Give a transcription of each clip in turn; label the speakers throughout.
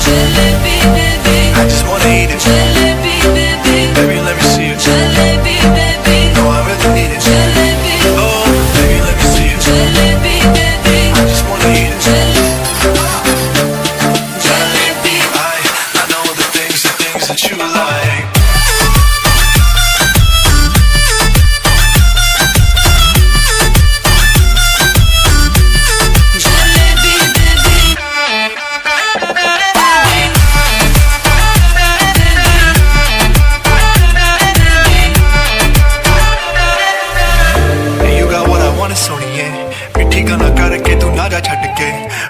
Speaker 1: Jalebi, baby. I just wanna eat it. Jalebi, baby. Baby, let me see it. Jalebi, baby. No, I really need it. Jalebi. Oh, baby, let me see it. Jalebi, baby. I just wanna eat it. Jalebi. I know the things that you like. सोनिए मिठी गल्लां करके तू ना जा छड्ड के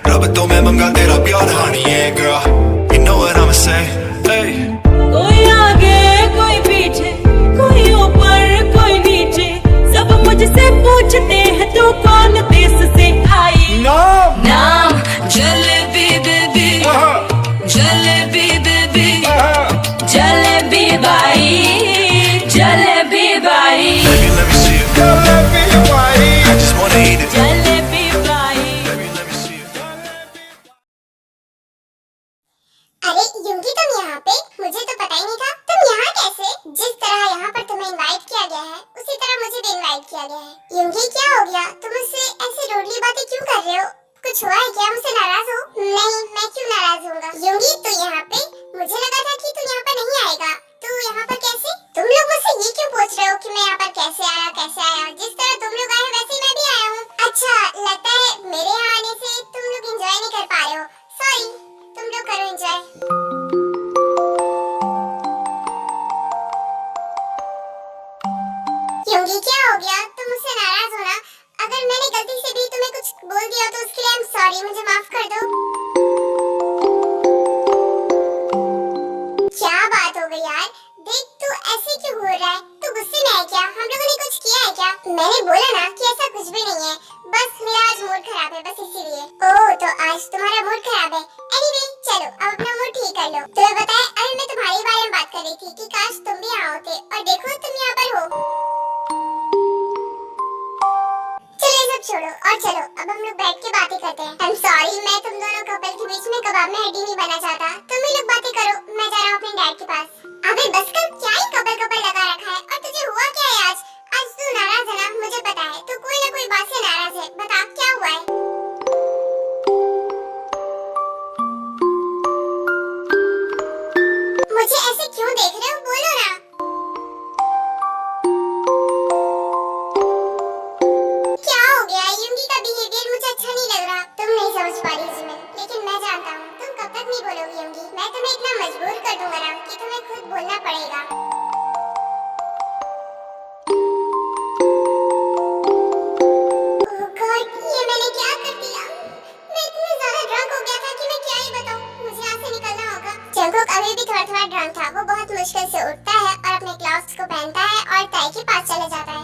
Speaker 1: रब तो मैं मंगा तेरा प्यार हानिए girl you know what I'ma say hey
Speaker 2: कोई आगे कोई पीछे कोई ऊपर कोई नीचे सब मुझसे पूछते हैं तू कौन देश से आई नाम jalebi baby jalebi baby jalebi by jalebi by
Speaker 1: baby let me see it jalebi baby I just wanna eat it
Speaker 2: jalebi by
Speaker 1: baby let me see it
Speaker 3: अरे यूंगी तुम यहाँ पे मुझे तो पता ही नहीं था तुम यहाँ कैसे जिस तरह यहाँ पर तुम्हें इनवाइट किया गया है उसी तरह मुझे भी इनवाइट किया गया है यूंगी क्या हो गया तुम मुझसे ऐसी रूडली बातें क्यों कर रहे हो कुछ हुआ है क्या मुझसे नाराज हो नहीं मैं क्यों नाराज होऊंगा यूंगी तू यहाँ पे मुझे लगा था कि तू यहाँ पर नहीं आएगा तू यहाँ पर कैसे तुम लोग मुझसे ये क्यों पूछ रहे हो कि मैं यहाँ पर कैसे आया जिस तरह तुम लोग आए वैसे ही मैं भी आया हूँ अच्छा लगता है मेरे यहाँ आने से तुम लोग एंजॉय नहीं कर पा रहे हो सॉरी तुम लोग करो एंजॉय यूंगी क्या हो गया तुम मुझसे नाराज हो ना अगर मैंने गलती से भी तुम्हें कुछ बोल दिया तो उसके लिए आई एम सॉरी मुझे माफ कर दो क्या बात हो गई यार देख तू ऐसे क्यों हो रहा है तू गुस्से में है क्या हम लोगों ने कुछ किया है क्या मैंने बोला ना कि ऐसा कुछ भी नहीं है बस मेरा आज मूड खराब है बस इसीलिए ओह तो आज तुम्हारा मूड खराब है एनीवे चलो अब अपना मूड ठीक कर लो तुम्हें पता है अभी मैं तुम्हारे बारे में बात कर रही थी कि काश तुम भी यहाँ होते और देखो तुम यहाँ पर हो चलो ये सब छोड़ो और चलो अब हम लोग बैठ के बातें करते हैं आई एम सॉरी मैं तुम दोनों कपल के बीच में कबाब में हड्डी नहीं बना चाहता तुम ही लोग बातें करो मैं जा रहा हूँ अपने डैड के पास अबे बस कर क्या ही कपल लगा रखा है और तुझे हुआ क्या है आज आज तू नाराज है ना मुझे पता है तू कोई ना कोई बात से नाराज है बता क्या हुआ है मुझे ऐसे क्यों देख रहे हो बोलो ना क्या हो गया यूंगी का बिहेवियर मुझे अच्छा नहीं लग रहा तुम नहीं समझ पा रही जिमिन लेकिन मैं जानता हूँ तुम कब तक नहीं बोलोगी यूंगी मैं तुम्हें इतना मजबूर कर दूंगा ना कि तुम्हें खुद बोलना पड़ेगा ओह गॉड ये मैंने क्या कर दिया मैं इतनी ज्यादा ड्रंक हो गया था कि मैं क्या ही बताऊं मुझे यहाँ से निकलना होगा जंगकुक अभी भी थोड़ा ड्रंक था वो बहुत मुश्किल से उठता है और अपने क्लॉथ्स को पहनता है और ताई के पास चले जाता है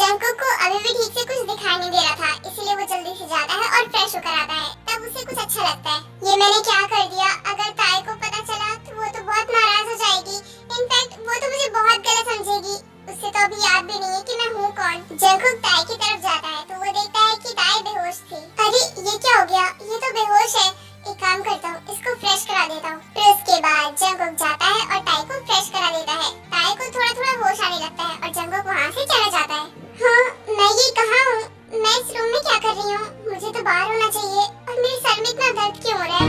Speaker 3: जंगकुक को अभी भी ठीक से कुछ दिखाई नहीं दे रहा था इसलिए वो जल्दी से जाता है और फ्रेश होकर आता है तब उसे कुछ अच्छा लगता है ये मैंने क्या कर दिया अगर ताई को पता चला तो वो तो बहुत नाराज हो जाएगी इनफैक्ट वो तो मुझे बहुत गलत समझेगी उससे तो अभी याद भी नहीं है कि मैं हूँ कौन जंगकुक ताई की तरफ जाता है तो वो देखता है कि ताई बेहोश थी अरे ये क्या हो गया ये तो बेहोश है एक काम करता हूँ इसको फ्रेश करा देता हूँ फिर उसके बाद जंगकुक जाता है और ताई को फ्रेश करा देता है ताई को थोड़ा होश आने लगता है और जंगकुक वहाँ से चला जाता है हाँ मैं ये कहाँ हूँ मैं इस रूम में क्या कर रही हूँ मुझे तो बाहर होना चाहिए और मेरे सर में इतना दर्द क्यों हो रहा है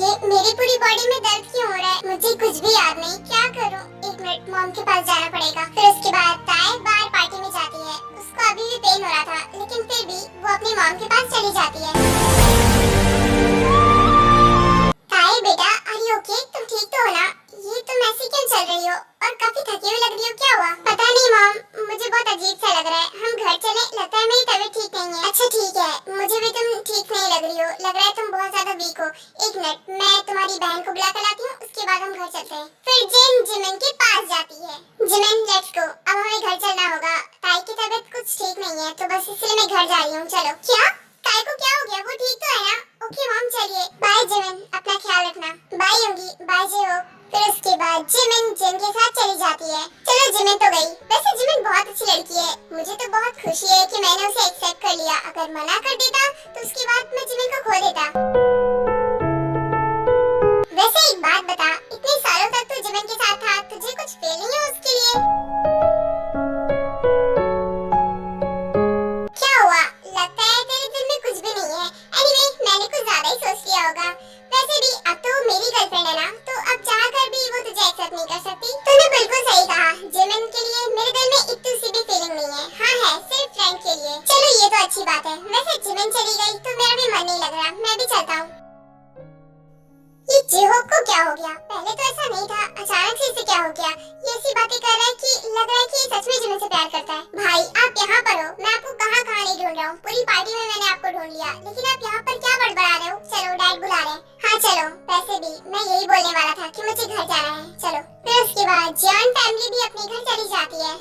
Speaker 3: ये मेरी पूरी बॉडी में दर्द क्यों हो रहा है मुझे कुछ भी याद नहीं क्या करूँ एक मिनट मॉम के पास जाना पड़ेगा फिर उसके बाद ताई बाहर पार्टी में जाती है उसको अभी भी पेन हो रहा था लेकिन फिर भी वो अपनी मॉम के पास चली जाती है ताई बेटा अरे ओके तुम ठीक तो हो ना ये तुम ऐसे क्यों चल रही हो और काफी थकी हुई लग रही हो क्या हुआ पता नहीं मॉम मुझे बहुत अजीब सा लग रहा है हम घर चले लगता है मेरी तबीयत ठीक नहीं है अच्छा ठीक है मुझे भी तुम ठीक नहीं लग रही हो लग रहा है तुम बहुत ज्यादा वीक हो एक मिनट मैं तुम्हारी बहन को बुला कर लाती हूँ उसके बाद हम घर चलते हैं फिर जिमिन के पास जाती है जिमिन लेट्स गो अब हमें घर चलना होगा ताई की तबीयत कुछ ठीक नहीं है तो बस इसलिए मैं घर जा रही हूँ चलो क्या ताई को क्या हो गया वो ठीक तो है ना ओके मॉम चलिए बाय जिमिन अपना ख्याल रखना बाय यूंगी बाय जे हो फिर उसके बाद जिमिन जिन के साथ चली जाती है। चलो जिमिन तो गई, वैसे जिमिन बहुत अच्छी लड़की है, मुझे तो बहुत खुशी है कि मैंने उसे एक्सेप्ट कर लिया। अगर मना कर देता तो उसके बाद मैं जिमिन को खो देता। वैसे एक बात बता, इतने सालों तक तू जिमिन के साथ था, तुझे कुछ फीलिंग है उसके लिए? क्या हुआ? लगता है तेरे दिल में कुछ भी नहीं है। एनीवे, मैंने कुछ ज्यादा ही सोच लिया होगा। वैसे भी अब तो मेरी गर्लफ्रेंड है ना, तो अब चाह कर भी वो तुझे एक्सेप्ट नहीं कर सकती। तूने बिल्कुल सही कहा, जिमिन के लिए मेरे दिल में इतनी सी भी फीलिंग नहीं है। हाँ है, सिर्फ फ्रेंड के लिए। चलो ये तो अच्छी बात है। वैसे जिमिन चली गई तो मेरा भी मन नहीं लग रहा, मैं भी चलता हूँ। ये जिहोक को क्या हो गया? पहले तो ऐसा नहीं था, अचानक से इसे क्या हो गया? ये ऐसी बातें कर रहा है कि लग रहा है कि ये सच में जिमिन से प्यार करता है। भाई आप यहाँ पर हो, मैं आपको कहाँ कहाँ नहीं ढूंढ रहा हूँ। पूरी पार्टी में मैंने आपको ढूंढ लिया, लेकिन आप यहाँ पर क्या बड़बड़ा रहे हो? चलो डैड बुला रहे हैं। हाँ चलो, वैसे भी मैं यही बोलने वाला था कि मुझे घर जाना है। चलो। फिर उसके बाद जियान फैमिली भी अपने घर चली जाती है।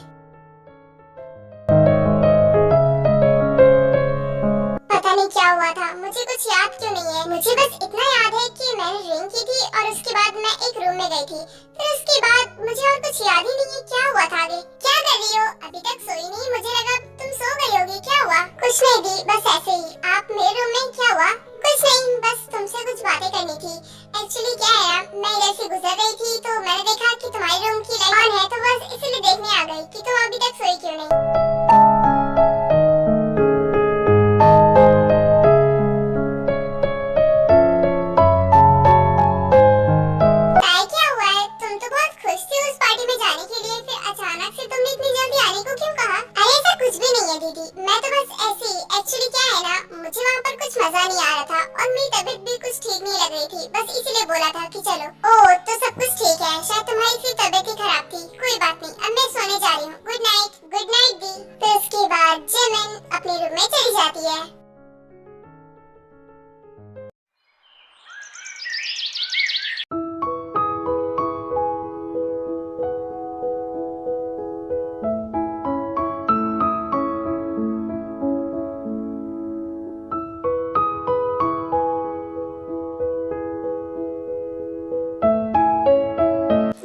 Speaker 3: पता नहीं क्या हुआ था, मुझे कुछ याद क्यों नहीं है। मुझे बस इतना याद है कि मैंने रिंग की थी और उसके बाद मैं एक रूम में गई थी। फिर उसके बाद मुझे और कुछ याद ही नहीं है क्या हुआ था आगे। क्या कर रही हो? अभी तक सोई नहीं? मुझे लगा तुम सो गई होगी। क्या हुआ? कुछ नहीं दी, बस ऐसे ही। आप मेरे रूम में? क्या हुआ? कुछ नहीं, बस तुमसे कुछ बातें करनी थी। एक्चुअली क्या है ना, मैं इधर से गुजर रही थी तो मैंने देखा कि तुम्हारे रूम की लाइट ऑन है, तो बस इसलिए देखने आ गई कि तुम अभी तक सोई क्यों नहीं।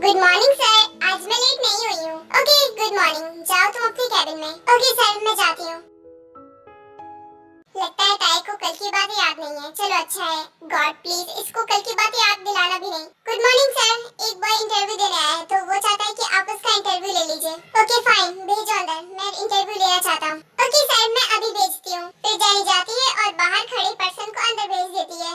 Speaker 3: गुड मॉर्निंग सर, आज मैं लेट नहीं हुई हूँ। ओके गुड मॉर्निंग, जाओ तुम अपने कैबिन में। ओके सर, मैं जाती हूँ। लगता है ताई को कल की बातें याद नहीं है। चलो अच्छा है, गॉड प्लीज इसको कल की बातें याद दिलाना भी नहीं। गुड मॉर्निंग सर, एक बॉय इंटरव्यू देने आया है तो वो चाहता है कि आप उसका इंटरव्यू ले लीजिए। ओके फाइन, भेजो अंदर, मैं इंटरव्यू लेना चाहता हूँ। ओके सर, मैं अभी भेजती हूँ। फिर जानी जाती है और बाहर खड़े पर्सन को अंदर भेज देती है।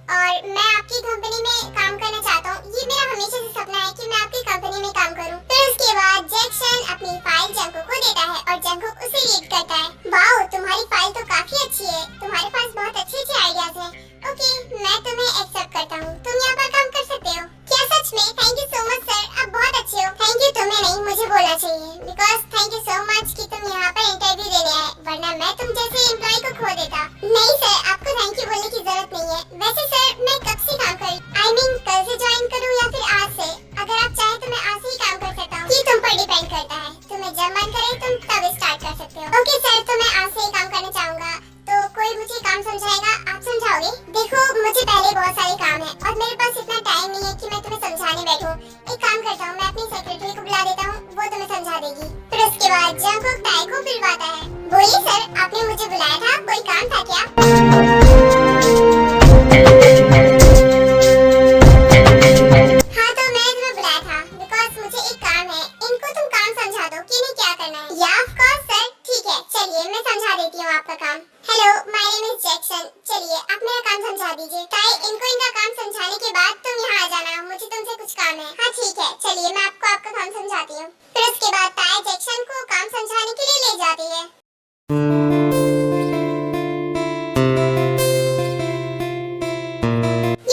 Speaker 3: और मैं आपकी कंपनी में काम करना चाहता हूँ। ये मेरा हमेशा से सपना है कि मैं आपकी कंपनी में काम करूँ। फिर उसके बाद जैक्सन अपनी फाइल जंको को देता है और जंको उसे रीड करता है। वाओ, तुम्हारी फाइल तो काफी अच्छी है, तुम्हारे पास बहुत अच्छे आइडियाज हैं। ओके, मैं तुम्हें एक्सेप्ट करता हूँ, तुम यहाँ पर काम कर सकते हो। क्या सच में? Thank you so much sir, आप बहुत अच्छे हो। थैंक यू तुम्हें नहीं, मुझे बोलना चाहिए, because thank you so much कि तुम यहाँ पर इंटरव्यू देने आए, वरना मैं तुम जैसे एम्प्लॉय को खो देता। नहीं सर, आपको थैंक यू बोलने की जरूरत नहीं है। वैसे सर मैं कब से काम कर कल से ज्वाइन करूँ या फिर आज से? अगर आप चाहे तो मैं आज से ही काम कर सकता हूँ। ये तुम पर डिपेंड करता है, तुम्हें जब मन करे तुम तब स्टार्ट कर सकते हो। ओके सर, तो मैं आज से ही काम करना चाहूँगा। तो कोई मुझे काम समझाएगा? आप समझाओगे? देखो मुझे पहले बहुत सारे काम है और मेरे पास इतना टाइम नहीं है कि मैं तुम्हें समझाने बैठूं। एक काम करता हूँ, मैं अपनी सेक्रेटरी को बुला देता हूँ, वो तुम्हें समझा देगी। फिर उसके बाद जंगकुक ताई को बुलवाता है। बोलिए सर, आपने मुझे बुलाया था, कोई काम था क्या? हाँ तो मैं तुम्हें बुलाया था बिकॉज मुझे एक काम है। इनको तुम काम समझा दो कि इन्हें क्या करना है। या ऑफ कोर्स सर, ठीक है, चलिए मैं समझा देती हूँ आपका काम। Hello, my name is Jackson. चलिए आप मेरा काम समझा दीजिए। ताई, इनको इनका काम समझाने के बाद तुम यहाँ आ जाना, मुझे तुमसे कुछ काम है। हाँ ठीक है, चलिए मैं आपको आपका काम समझाती हूँ। फिर उसके बाद ताई जैक्सन को काम समझाने के लिए ले जाती है।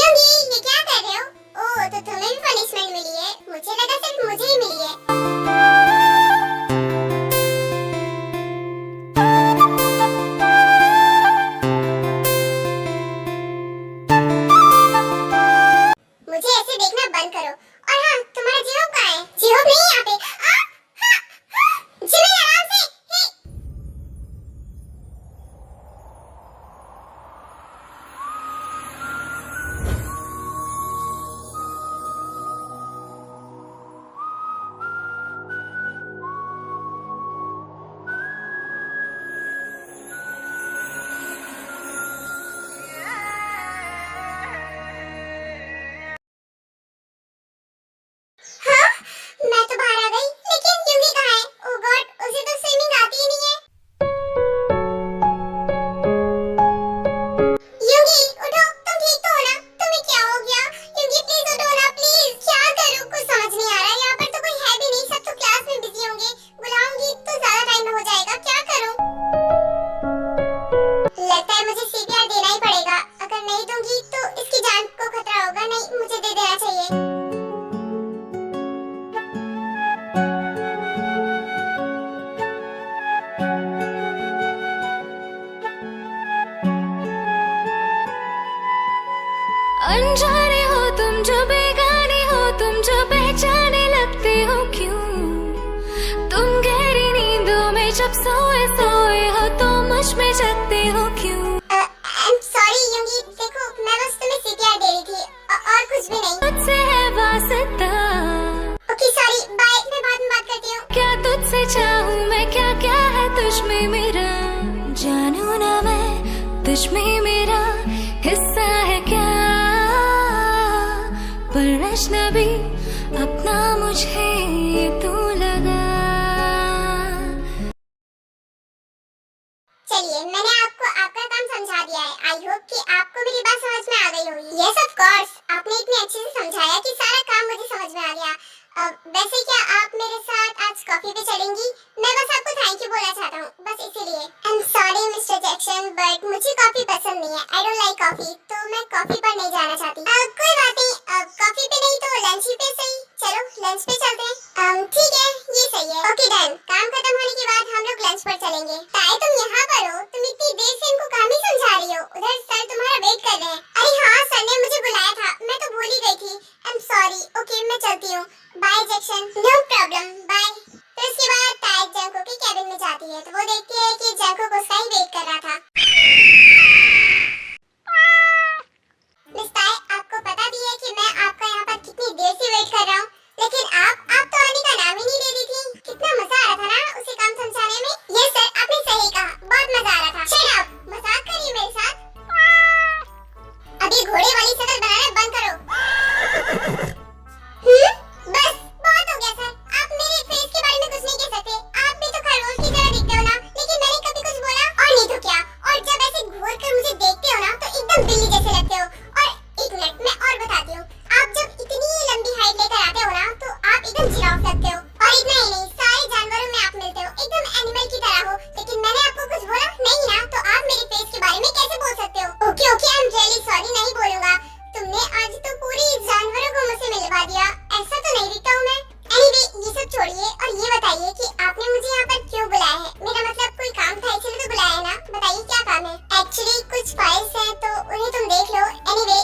Speaker 3: योंगी, ये क्या कर रहे हो? ओह, तो तुम्हें भी पनिशमेंट मिली है? मुझे लगा सिर्फ मुझे ही मिली है।
Speaker 4: अनजाने हो तुम जो बेगाने हो तुम जो पहचाने लगते हो क्यों तुम गहरी नींदों में जब सोए सोए हो तो मुझ में जगते हो क्यों
Speaker 3: I'm sorry यूंगी, देखो मैं बस तुम्हें CPR दे रही थी और कुछ भी नहीं।
Speaker 4: तुझसे है वास्ता
Speaker 3: ओके सॉरी, बाय, मैं बाद में बात करती हूँ।
Speaker 4: क्या तुझसे चाहूँ मैं क्या क्या है तुझ में मेरा जानू ना मैं तुझ में मेरा हिस्सा है क्या पर अजनबी अपना मुझे तू लगा।
Speaker 3: चलिए मैंने आपको आपका काम समझा दिया है। आई होप कि आपको मेरी बात समझ में आ गई होगी। यस ऑफ कोर्स, आपने इतने अच्छे से समझाया कि सारा काम मुझे समझ में आ गया। वैसे क्या आप मेरे साथ आज कॉफी पे चलेंगी? मैं बस आपको थैंक यू बोलना चाहता हूँ, बस इसीलिए। I am sorry mister Jackson, but मुझे कॉफी पसंद नहीं है। आई डोंट लाइक कॉफी, तो मैं कॉफी पर नहीं जाना चाहती। कोई बात नहीं, कॉफी पे नहीं तो लंच ही पे सही। चलो लंच पे चलते हैं। ठीक है, ये सही है। Okay done. काम खत्म होने के बाद हम लोग लंच पर चलेंगे। ताई तुम यहाँ पर हो? तुम इतनी देर से इनको काम ही समझा रही हो? उधर सर तुम्हारा वेट कर रहे हैं। अरे हाँ, सर ने मुझे बुलाया था, मैं तो भूल ही गई थी। I am sorry. ओके मैं चलती हूँ। Bye Jackson. No problem, bye. तो इसके बाद ताई जंको के कैबिन में जाती है तो वो देखती है कि जंको को उसका ही वेट कर रहा था। मिस ताई, आपको पता भी है कि मैं आपका यहाँ पर कितनी देर से वेट कर रहा हूँ, लेकिन आप तो आने का नाम ही नहीं ले रही थी। कितना मजा आ रहा था ना उसे काम समझाने में। यस सर, आपने सही कहा, बहुत मजा आ रहा था। शट अप, मजाक कर रही है मेरे साथ? अभी घोड़े वाली शक्ल बनाना बंद करो। बस बहुत हो गया सर, आप मेरे फेस के बारे में कुछ नहीं कह सकते। आप भी तो खरगोश की तरह दिखते हो ना, लेकिन मैंने कभी कुछ बोला? और नहीं तो क्या, और जब ऐसे घूर कर मुझे देखते हो ना तो एकदम बिल्ली जैसे लगते हो। और एक मिनट, मैं और बताती हूँ, आप जब इतनी लंबी हाइट लेकर आते हो ना तो आप एकदम जिराफ लगते हो। और इतना ही नहीं, सारे जानवरों में आप मिलते हो, एकदम एनिमल की तरह हो। लेकिन मैंने आपको कुछ बोला नहीं ना, तो आप मेरे फेस के बारे में कैसे बोल सकते हो? Okay okay, I am really sorry, नहीं बोलूंगा। तुमने आज तो पूरी जानवरों को मुझसे मिलवा दिया, ऐसा तो नहीं दिखता हूँ मैं। एनीवे, ये सब छोड़िए और ये बताइए कि आपने मुझे यहाँ पर क्यों बुलाया है? मेरा मतलब कोई काम था इसलिए तो बुलाया है ना? बताइए क्या काम है? एक्चुअली कुछ फाइल्स हैं तो उन्हें तुम देख लो। एनीवे,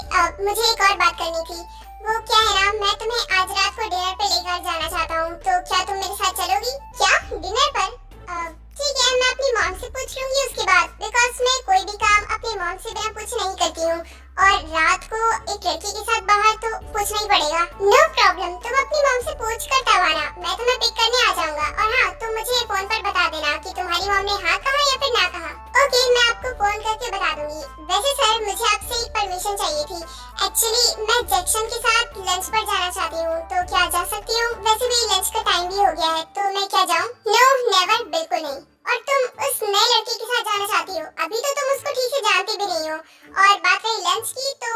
Speaker 3: मुझे एक और बात करनी थी। वो क्या है ना, मैं तुम्हें आज रात को डिनर पे लेकर जाना चाहता हूँ, तो क्या तुम मेरे साथ चलोगी? क्या डिनर पर? ठीक है, मैं अपनी मॉम से पूछ लूंगी उसके बाद, बिकॉज मैं कोई भी काम अपनी मॉम से बिना पूछ नहीं करती हूँ, और रात को एक लड़की के साथ बाहर तो पूछना ही पड़ेगा। नो प्रॉब्लम, तुम अपनी मॉम से पूछ कर तब आना, मैं तुम्हें पिक करने आ जाऊंगा। और हाँ, तुम मुझे फोन पर बता देना कि तुम्हारी मॉम ने हाँ कहा या फिर ना कहा। ओके, मैं आपको फोन करके बता दूंगी। वैसे सर, मुझे आपसे एक परमिशन चाहिए थी। एक्चुअली मैं जैक्सन के साथ लंच पर जाना चाहती हूँ, तो क्या जा सकती हूँ? वैसे भी लंच का टाइम भी हो गया है, तो मैं क्या जाऊँ? नो नेवर, बिल्कुल नहीं। और तुम उस नए लड़के के साथ जाना चाहती हो? अभी तो तुम उसको ठीक से जानती भी नहीं हो। और बात रही लंच की, तो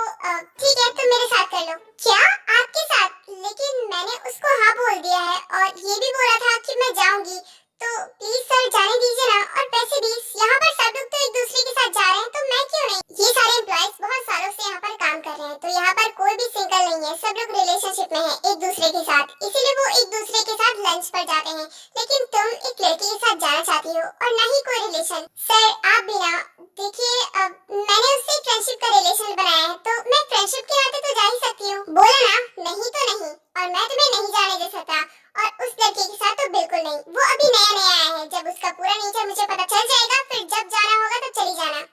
Speaker 3: ठीक है, तुम मेरे साथ कर लो। क्या आपके साथ? लेकिन मैंने उसको हाँ बोल दिया है और ये भी बोला था कि मैं जाऊंगी, तो प्लीज सर जाने दीजिए ना। और पैसे भी, यहाँ पर सब लोग तो एक दूसरे के साथ जा रहे हैं, तो मैं क्यों नहीं? ये सारे एम्प्लॉइज बहुत सालों से यहाँ पर काम कर रहे हैं, तो यहाँ पर कोई भी सिंगल नहीं है, सब लोग रिलेशनशिप में हैं एक दूसरे के साथ, इसीलिए वो एक दूसरे के साथ लंच पर जाते हैं। लेकिन तुम एक लड़की के साथ जाना चाहती हो और ना ही कोई रिलेशन। सर आप भी ना, देखिए मैंने उससे फ्रेंडशिप का रिलेशन बनाया है, तो मैं फ्रेंडशिप के नाते तो जा ही सकती हूँ। बोला ना, नहीं तो नहीं, और मैं तुम्हें नहीं जाने दे सकता। और उस लड़के के साथ तो बिल्कुल नहीं, वो अभी नया नया आया है। जब उसका पूरा नेचर मुझे पता चल जाएगा, फिर जब जाना होगा तब चली जाना।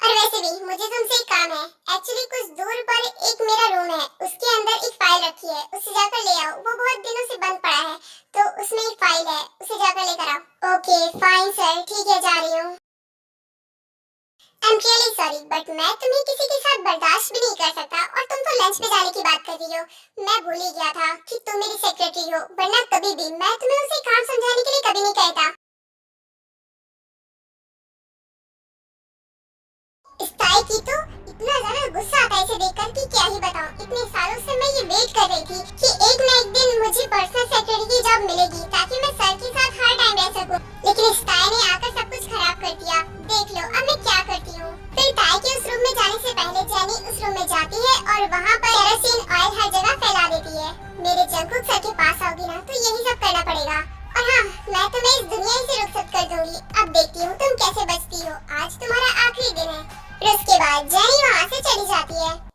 Speaker 3: और वैसे भी मुझे तुमसे एक काम है। एक्चुअली कुछ दूर पर एक मेरा रूम है, उसके अंदर एक फाइल रखी है, उसे जाकर ले आओ। वो बहुत दिनों से बंद पड़ा है, तो उसमें एक फाइल है, उसे जाकर लेकर आओ। ओके फाइन सर, ठीक है, जा रही हूँ। I am really sorry, but मैं तुम्हें किसी के साथ बर्दाश्त भी नहीं कर सकता। और तुम तो लंच पे जाने की बात कर रही हो, मैं भूल ही गया था कि तुम मेरी सेक्रेटरी हो, वरना कभी भी मैं तुम्हें उसे काम समझाने के लिए कभी नहीं कहता। इस ताई की तो इतना ज्यादा गुस्सा आता है इसे देखकर कि क्या ही बताऊं। इतने सालों से मैं ये वेट कर रही थी कि एक न एक दिन मुझे पर्सनल सेक्रेटरी की जॉब मिलेगी, ताकि मैं सर के साथ हर टाइम रह सकूं। लेकिन इस ताई ने आकर सब कुछ खराब कर दिया। देख लो अब मैं क्या करती हूँ। फिर ताई के उस रूम में जाने से पहले जेनी उस रूम में जाती है और वहाँ पर केरोसिन ऑयल हर जगह फैला देती है। मेरे जंकुक सर के पास आओगी ना तो यही सब करना पड़ेगा। और हाँ, मैं तुम्हें इस दुनिया से रुखसत कर दूंगी। अब देखती हूँ तुम कैसे बचती हो। आज तुम्हारा आखिरी दिन है। फिर उसके बाद जेनी वहाँ से चली जाती है।